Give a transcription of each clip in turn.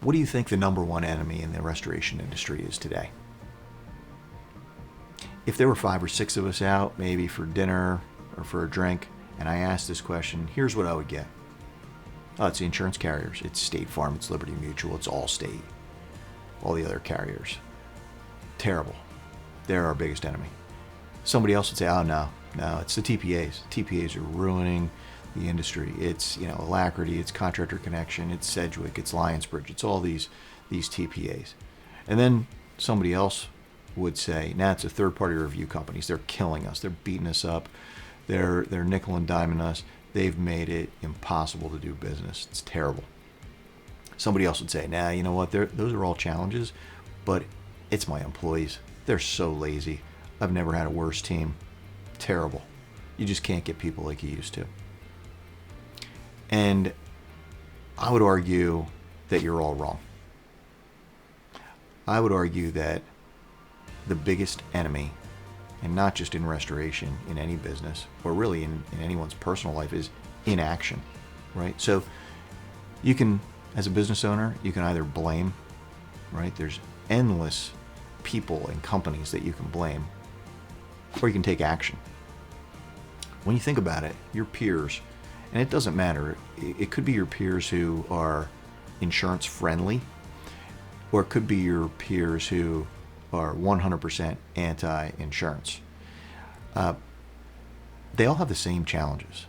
What do you think the number one enemy in the restoration industry is today? If there were 5 or 6 of us out, maybe for dinner or for a drink, and I asked this question, here's what I would get. Oh, it's the insurance carriers. It's State Farm, it's Liberty Mutual, it's Allstate, all the other carriers. Terrible. They're our biggest enemy. Somebody else would say, oh, no, it's the TPAs. TPAs are ruining the industry. It's, Alacrity, it's Contractor Connection, it's Sedgwick, it's Lionsbridge, it's all these TPAs. And then somebody else would say, nah, it's a third-party review companies. They're killing us. They're beating us up. They're nickel and diming us. They've made it impossible to do business. It's terrible. Somebody else would say, nah, you know what? Those are all challenges, but it's my employees. They're so lazy. I've never had a worse team. Terrible. You just can't get people like you used to. And I would argue that you're all wrong. I would argue that the biggest enemy, and not just in restoration, in any business, or really in anyone's personal life, is inaction, right? So you can, as a business owner, you can either blame, right? There's endless people and companies that you can blame, or you can take action. When you think about it, your peers, and it doesn't matter, it could be your peers who are insurance friendly, or it could be your peers who are 100% anti-insurance. They all have the same challenges.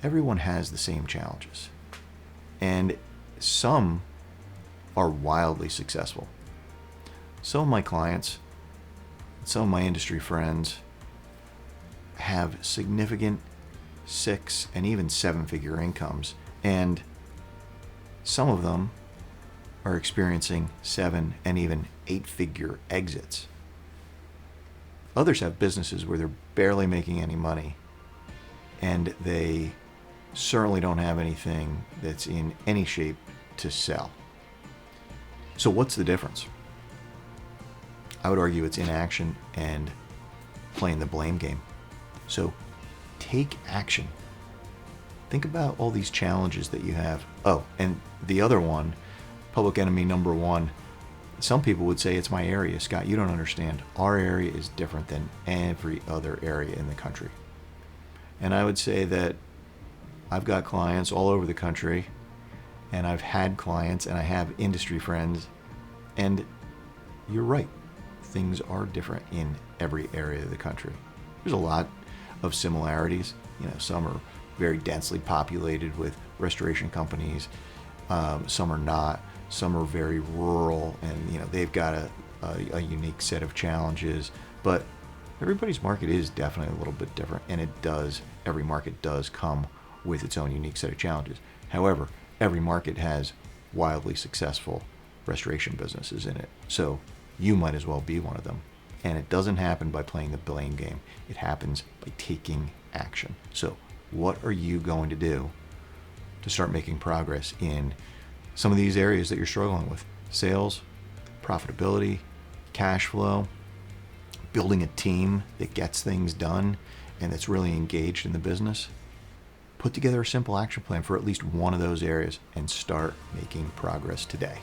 Everyone has the same challenges. And some are wildly successful. Some of my clients, some of my industry friends have significant 6 and even 7-figure incomes, and some of them are experiencing 7 and even 8-figure exits. Others have businesses where they're barely making any money, and they certainly don't have anything that's in any shape to sell. So what's the difference? I would argue it's inaction and playing the blame game. So take action. Think about all these challenges that you have. Oh, and the other one, public enemy number 1, some people would say it's my area. Scott, you don't understand. Our area is different than every other area in the country. And I would say that I've got clients all over the country, and I've had clients, and I have industry friends, and you're right. Things are different in every area of the country. There's a lot of similarities. Some are very densely populated with restoration companies. Some are not. Some are very rural, and they've got a unique set of challenges. But everybody's market is definitely a little bit different, and every market does come with its own unique set of challenges. However, every market has wildly successful restoration businesses in it. So you might as well be one of them. And it doesn't happen by playing the blame game. It happens by taking action. So what are you going to do to start making progress in some of these areas that you're struggling with? Sales, profitability, cash flow, building a team that gets things done and that's really engaged in the business. Put together a simple action plan for at least one of those areas and start making progress today.